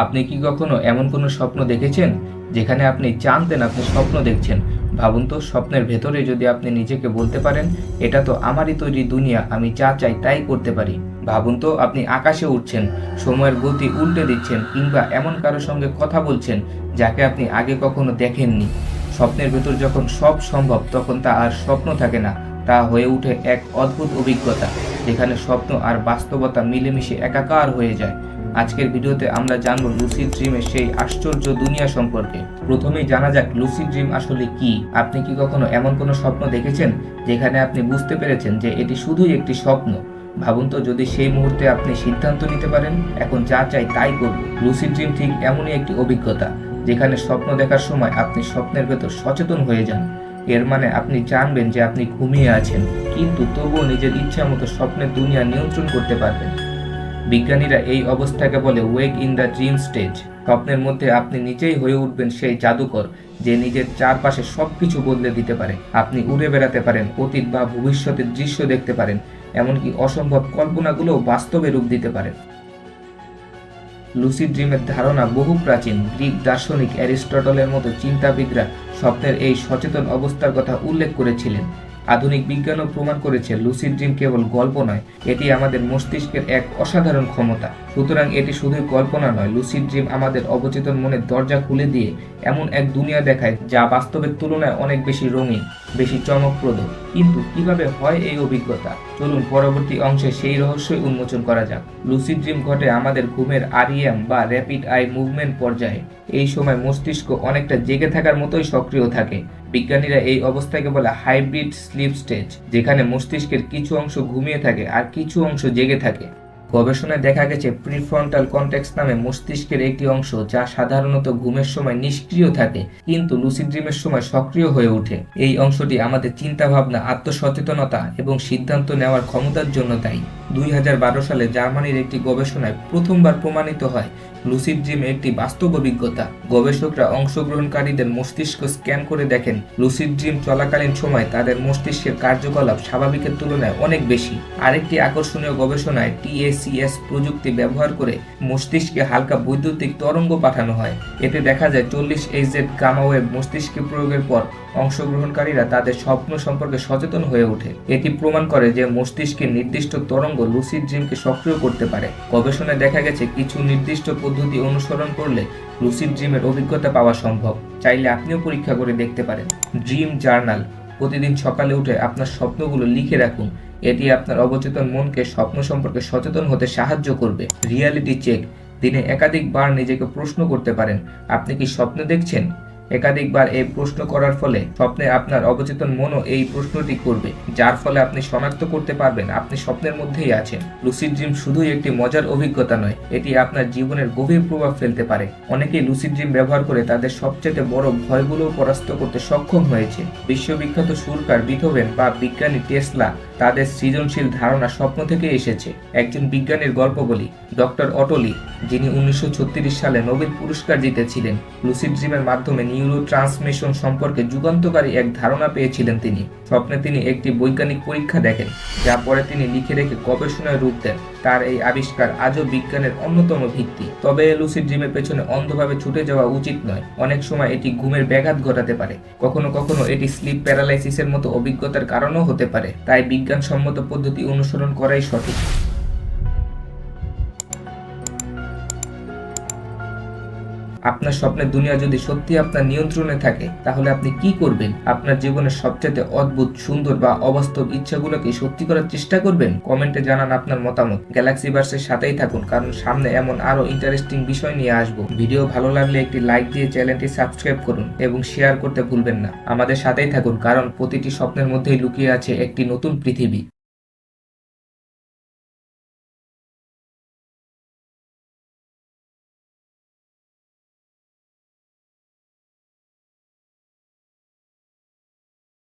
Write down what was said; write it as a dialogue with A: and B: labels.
A: আপনি কি কখনো এমন কোনো স্বপ্ন দেখেছেন যেখানে আপনি জানতেন আপনি স্বপ্ন দেখছেন? ভাবুন তো, স্বপ্নের ভেতরে যদি আপনি নিজেকে বলতে পারেন, এটা তো আমারই তৈরি দুনিয়া, আমি যা চাই তাই করতে পারি। ভাবুন তো, আপনি আকাশে উড়ছেন, সময়ের গতি উল্টে দিচ্ছেন, কিংবা এমন কারোর সঙ্গে কথা বলছেন যাকে আপনি আগে কখনো দেখেননি। স্বপ্নের ভেতর যখন সব সম্ভব, তখন তা আর স্বপ্ন থাকে না, তা হয়ে ওঠে এক অদ্ভুত অভিজ্ঞতা, যেখানে স্বপ্ন আর বাস্তবতা মিলেমিশে একাকার হয়ে যায়। আজকের ভিডিওতে আমরা জানব লুসিড ড্রিমের সেই আশ্চর্য দুনিয়া সম্পর্কে। প্রথমেই জানা যাক লুসিড ড্রিম আসলে কি। আপনি কি কখনো এমন কোনো স্বপ্ন দেখেছেন যেখানে আপনি বুঝতে পেরেছেন যে এটি শুধুই একটি স্বপ্ন? ভাবুন তো, যদি সেই মুহূর্তে আপনি সিদ্ধান্ত নিতে পারেন এখন যা চাই তাই করব। লুসিড ড্রিম ঠিক এমনই একটি অভিজ্ঞতা, যেখানে স্বপ্ন দেখার সময় আপনি স্বপ্নের ভেতর সচেতন হয়ে যান। এর মানে আপনি জানবেন যে আপনি ঘুমিয়ে আছেন, কিন্তু তবুও নিজের ইচ্ছা মতো স্বপ্নের দুনিয়া নিয়ন্ত্রণ করতে পারবেন। বিজ্ঞানীরা এই অবস্থাকে বলে ওয়েক ইন দ্য ড্রিম স্টেজ। স্বপ্নের মধ্যে আপনি নিজেই হয়ে উঠবেন সেই জাদুকর যে নিজের চারপাশে সবকিছু বদলে দিতে পারে। আপনি উড়ে বেড়াতে পারেন, অতীত বা ভবিষ্যতের দৃশ্য দেখতে পারেন, এমনকি অসম্ভব কল্পনাগুলোও বাস্তবে রূপ দিতে পারেন। লুসিড ড্রিমের ধারণা বহু প্রাচীন। গ্রিক দার্শনিক অ্যারিস্টটলের মতো চিন্তাবিদরা স্বপ্নের এই সচেতন অবস্থার কথা উল্লেখ করেছিলেন। আধুনিক বিজ্ঞানও প্রমাণ করেছে লুসিড ড্রিম কেবল গল্প নয়, এটি আমাদের মস্তিষ্কের এক অসাধারণ ক্ষমতা। সুতরাং এটি শুধুই কল্পনা নয়, লুসিড ড্রিম আমাদের অবচেতন মনের দরজা খুলে দিয়ে এমন এক দুনিয়া দেখায় যা বাস্তবের তুলনায় অনেক বেশি রঙিন, বেশি চমকপ্রদ। কিন্তু কিভাবে হয় এই অভিজ্ঞতা? চলুন পরবর্তী অংশে সেই রহস্যই উন্মোচন করা যাক। লুসিড ড্রিম ঘটে আমাদের ঘুমের REM বা র্যাপিড আই মুভমেন্ট পর্যায়ে। এই সময় মস্তিষ্ক অনেকটা জেগে থাকার মতোই সক্রিয় থাকে। বিজ্ঞানীরা এই অবস্থাকে বলে হাইব্রিড স্লিপ স্টেজ, যেখানে মস্তিষ্কের কিছু অংশ ঘুমিয়ে থাকে আর কিছু অংশ জেগে থাকে। গবেষণায় দেখা গেছে প্রিফ্রন্টাল কর্টেক্স নামে মস্তিষ্কের একটি অংশ, যা সাধারণত ঘুমের সময় নিষ্ক্রিয় থাকে কিন্তু লুসিড ড্রিমের সময় সক্রিয় হয়ে ওঠে। এই অংশটি আমাদের চিন্তাভাবনা, আত্মসচেতনতা এবং সিদ্ধান্ত নেওয়ার ক্ষমতার জন্য দায়ী। 2012 সালে জার্মানির একটি গবেষণায় প্রথমবার প্রমাণিত হয় লুসিড ড্রিম একটি বাস্তব অভিজ্ঞতা। গবেষকরা অংশগ্রহণকারীদের মস্তিষ্ক স্ক্যান করে দেখেন লুসিড ড্রিম চলাকালীন সময় তাদের মস্তিষ্কের কার্যকলাপ স্বাভাবিকের তুলনায় অনেক বেশি। আরেকটি আকর্ষণীয় গবেষণায় TACS প্রযুক্তি ব্যবহার করে মস্তিষ্কে হালকা বৈদ্যুতিক তরঙ্গ পাঠানো হয়। এতে দেখা যায় 40 Hz গামা ওয়েভ মস্তিষ্কে প্রয়োগের পর অংশগ্রহণকারীরা তাদের স্বপ্ন সম্পর্কে সচেতন হয়ে ওঠে। এটি প্রমাণ করে যে মস্তিষ্কের নির্দিষ্ট তরঙ্গ লুসিড ড্রিমকে সক্রিয় করতে পারে। গবেষণায় দেখা গেছে কিছু নির্দিষ্ট পদ্ধতি অনুসরণ করলে লুসিড ড্রিমের অভিজ্ঞতা পাওয়া সম্ভব। চাইলে আপনিও পরীক্ষা করে দেখতে পারেন। Dream journal. প্রতিদিন সকালে উঠে আপনার স্বপ্নগুলো লিখে রাখুন। এটি আপনার অবচেতন মনকে স্বপ্ন সম্পর্কে সচেতন হতে সাহায্য করবে। Reality check. দিনে একাধিকবার নিজেকে প্রশ্ন করতে পারেন, আপনি কি স্বপ্ন দেখছেন? একাধিকবার এই প্রশ্ন করার ফলে স্বপ্নে আপনার অবচেতন মনও এই প্রশ্নটি করবে, যার ফলে আপনি শনাক্ত করতে পারবেন আপনি স্বপ্নের মধ্যেই আছেন। লুসিড ড্রিম শুধুই একটি মজার অভিজ্ঞতা নয়, এটি আপনার জীবনের গভীর প্রভাব ফেলতে পারে। অনেকেই লুসিড ড্রিম ব্যবহার করে তাদের সবচেয়ে বড় ভয়গুলোও পরাস্ত করতে সক্ষম হয়েছে। বিশ্ববিখ্যাত সুরকার বিথোভেন বা বিজ্ঞানী টেসলা, তাদের সৃজনশীল ধারণা স্বপ্ন থেকে এসেছে। একজন বিজ্ঞানীর গল্প বলি। ডক্টর অটোলি, যিনি 1936 সালে নোবেল পুরস্কার জিতেছিলেন, লুসিড ড্রিমের মাধ্যমে নিউরো ট্রান্সমিশন সম্পর্কে যুগান্তকারী এক ধারণা পেয়েছিলেন। তিনি স্বপ্নে একটি বৈজ্ঞানিক পরীক্ষা দেখেন, যা পরে তিনি লিখে রেখে গবেষণায় রূপ দেন। তার এই আবিষ্কার আজও বিজ্ঞানের অন্যতম ভিত্তি। তবে লুসিড ড্রিমের পেছনে অন্ধভাবে ছুটে যাওয়া উচিত নয়। অনেক সময় এটি ঘুমের ব্যাঘাত ঘটাতে পারে, কখনো কখনো এটি স্লিপ প্যারালাইসিসের মতো অভিজ্ঞতার কারণও হতে পারে। তাই বিজ্ঞানসম্মত পদ্ধতি অনুসরণ করাই সঠিক। আপনার স্বপ্নের দুনিয়া যদি সত্যি আপনার নিয়ন্ত্রণে থাকে, তাহলে আপনি কি করবেন? আপনার জীবনের সবচেয়ে অদ্ভুত, সুন্দর বা অবাস্তব ইচ্ছাগুলোকে সত্যি করার চেষ্টা করবেন? কমেন্টে জানান আপনার মতামত। গ্যালাক্সিভার্সের সাথেই থাকুন, কারণ সামনে এমন আরো ইন্টারেস্টিং বিষয় নিয়ে আসবো। ভিডিও ভালো লাগলে একটি লাইক দিয়ে চ্যানেলটি সাবস্ক্রাইব করুন এবং শেয়ার করতে ভুলবেন না। আমাদের সাথেই থাকুন, কারণ প্রতিটি স্বপ্নের মধ্যেই লুকিয়ে আছে একটি নতুন পৃথিবী।